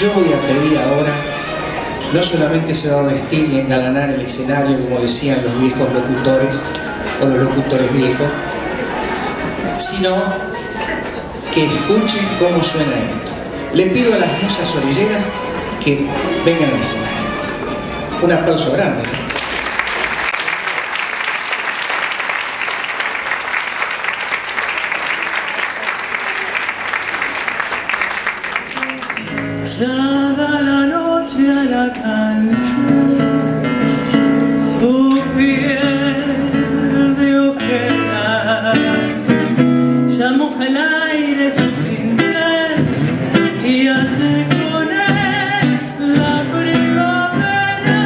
Yo voy a pedir ahora, no solamente se va a vestir y engalanar el escenario, como decían los viejos locutores, o los locutores viejos, sino que escuchen cómo suena esto. Le pido a las musas orilleras que vengan al escenario. Un aplauso grande. Dada la noche a la canción, su piel de ojera, ya moja el aire su pincel y hace con él la primavera.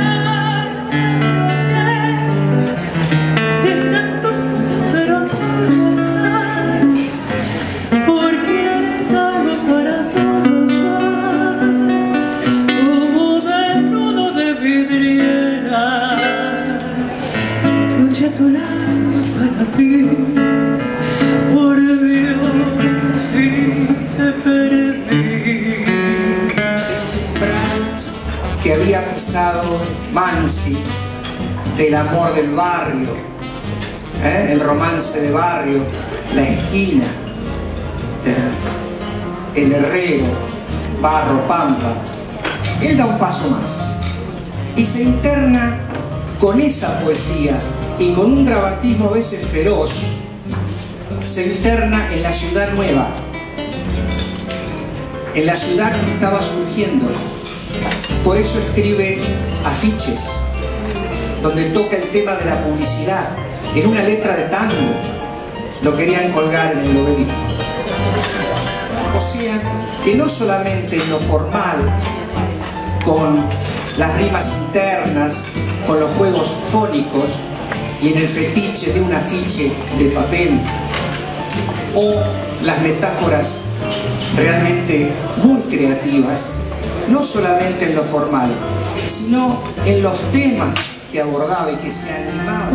Si están tus cosas pero no estás, porque eres algo para todos. Tu lado para ti, por Dios, si te perdí. Que había pisado Mansi del amor del barrio, el romance de barrio, la esquina, el herrero, barro, pampa. Él da un paso más y se interna con esa poesía y con un dramatismo a veces feroz, se interna en la ciudad nueva, en la ciudad que estaba surgiendo. Por eso escribe afiches donde toca el tema de la publicidad en una letra de tango. Lo querían colgar en el obelisco. O sea, que no solamente en lo formal, con las rimas internas, con los juegos fónicos y en el fetiche de un afiche de papel, o las metáforas realmente muy creativas, no solamente en lo formal, sino en los temas que abordaba y que se animaba.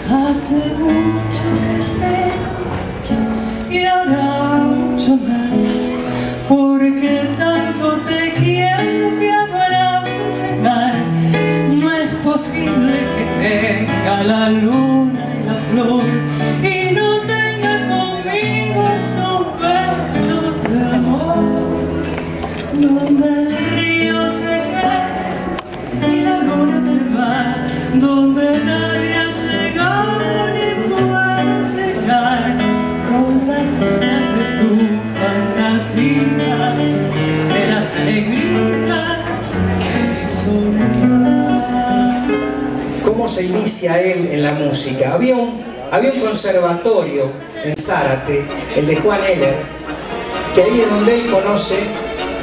Hace mucho que espero y ahora mucho más, porque tanto te quiero que habrás de llegar. No es posible que tenga la luna y la flor y no tenga conmigo tus besos de amor, donde el río se cae y la luna se va, donde nadie ha llegado ni puede llegar, con las alas de tu fantasía será la alegría de mi soledad. ¿Cómo se inicia él en la música? Había un conservatorio en Zárate, el de Juan Heller, que ahí es donde él conoce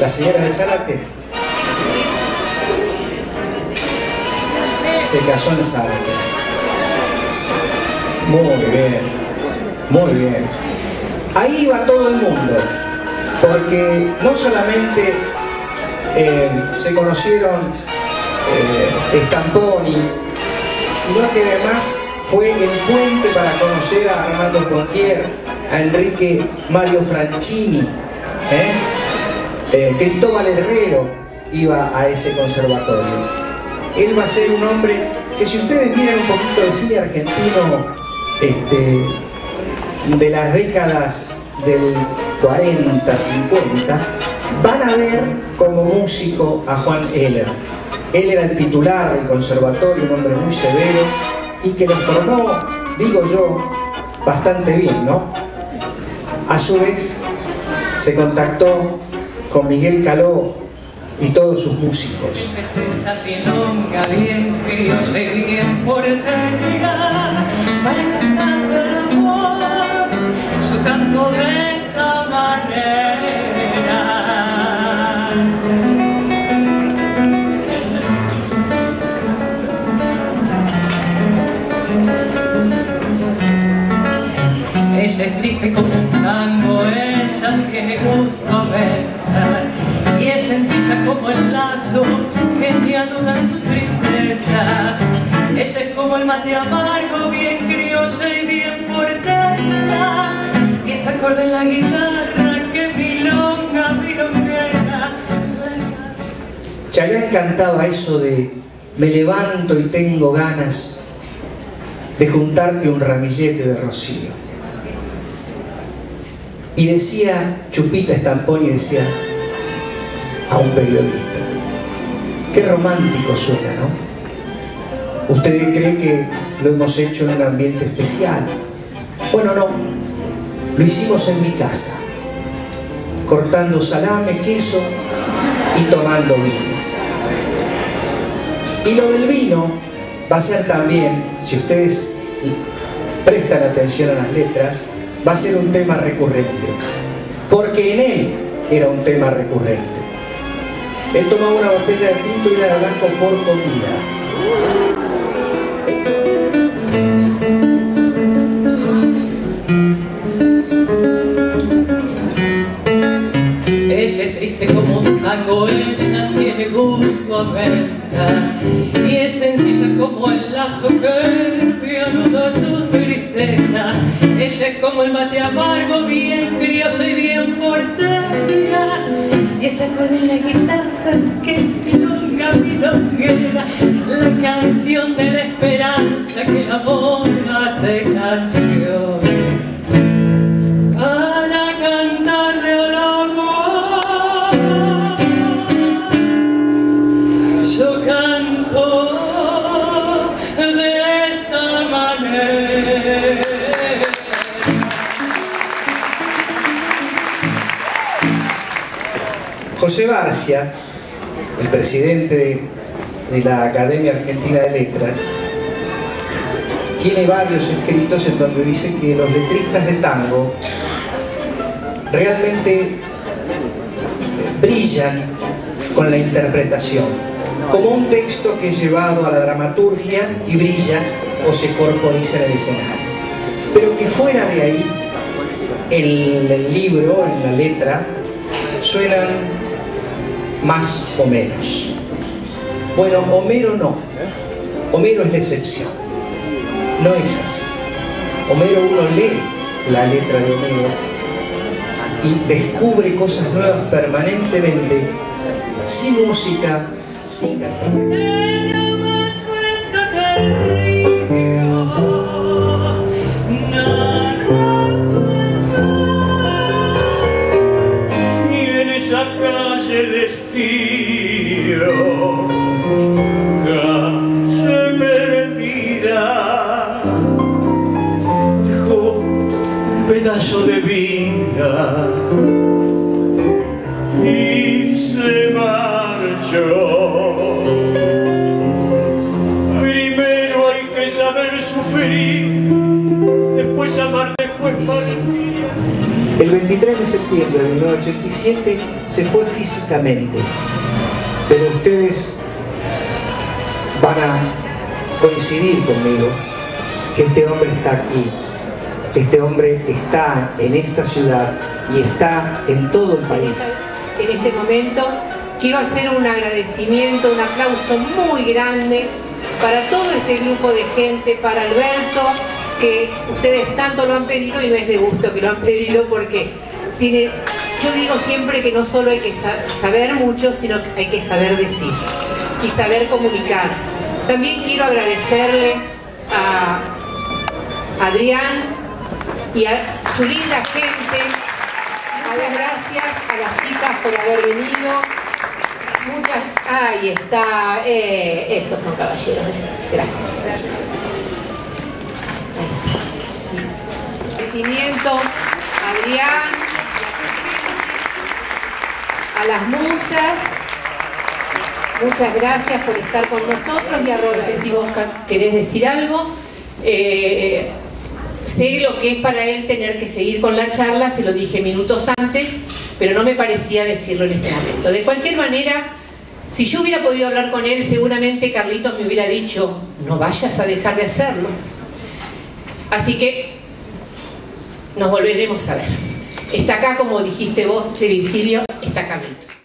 las señoras de Zárate. Se casó en Zárate. Muy bien, muy bien. Ahí iba todo el mundo, porque no solamente se conocieron Stamponi, sino que además fue el puente para conocer a Armando Pontier, a Enrique Mario Franchini, Cristóbal Herrero iba a ese conservatorio. Él va a ser un hombre que, si ustedes miran un poquito de cine argentino de las décadas del 40, 50, van a ver como músico a Juan Heller. Él era el titular del conservatorio, un hombre muy severo y que lo formó, digo yo, bastante bien, ¿no? A su vez, se contactó con Miguel Caló y todos sus músicos. Para cantar el amor, su canto de esta manera. Ella es triste como un tango, ella tiene gusto mental y es sencilla como el lazo que dialoga su tristeza. Ella es como el mate amargo, bien criolla y bien porteña, y ese acorde en la guitarra que milonga, milonguera. Chayanne cantaba eso de: me levanto y tengo ganas de juntarte un ramillete de rocío. Y decía Chupita Stamponi, decía a un periodista: qué romántico suena, ¿no? ¿Ustedes creen que lo hemos hecho en un ambiente especial? Bueno, no. Lo hicimos en mi casa, cortando salame, queso y tomando vino. Y lo del vino va a ser también, si ustedes prestan atención a las letras, va a ser un tema recurrente, porque en él era un tema recurrente. Él tomaba una botella de tinto y una de blanco por comida. Ella es triste como un tango, ella tiene gusto a menta, y es sencilla como el lazo que anuda su tristeza. Ella es como el mate amargo, bien criolla y bien porteña, y esa acorde en la guitarra que milonga, milonguera, la canción de la esperanza que el amor hace canción. Para cantarle al amor, yo canto de esta manera. José Barcia, el presidente de la Academia Argentina de Letras, tiene varios escritos en donde dice que los letristas de tango realmente brillan con la interpretación, como un texto que es llevado a la dramaturgia y brilla o se corporiza en el escenario. Pero que fuera de ahí, en el libro, en la letra, suenan más o menos. Bueno, Homero no. Homero es la excepción. No es así. Homero, uno lee la letra de Homero y descubre cosas nuevas permanentemente, sin música, sin cantar. Era más fresca que el río, y en esa calle de estío, calle perdida, dejó un pedazo de vida y se marchó. Primero hay que saber sufrir, después amar, después partir. El 23 de septiembre de 1987 se fue físicamente, pero ustedes van a coincidir conmigo que este hombre está aquí, este hombre está en esta ciudad y está en todo el país. En este momento quiero hacer un agradecimiento, un aplauso muy grande para todo este grupo de gente, para Alberto, que ustedes tanto lo han pedido y no es de gusto que lo han pedido porque tiene, yo digo siempre que no solo hay que saber mucho, sino que hay que saber decir y saber comunicar. También quiero agradecerle a Adrián y a su linda gente, a las gracias a las chicas por haber venido. Muchas, ahí está, estos son caballeros, gracias. Agradecimiento a Adrián, a las musas, muchas gracias por estar con nosotros. Y a Roberto, no sé si vos querés decir algo. Sé lo que es para él tener que seguir con la charla, se lo dije minutos antes, pero no me parecía decirlo en este momento. De cualquier manera, si yo hubiera podido hablar con él, seguramente Carlitos me hubiera dicho, no vayas a dejar de hacerlo. Así que nos volveremos a ver. Está acá, como dijiste vos, de Virgilio, está Carlitos.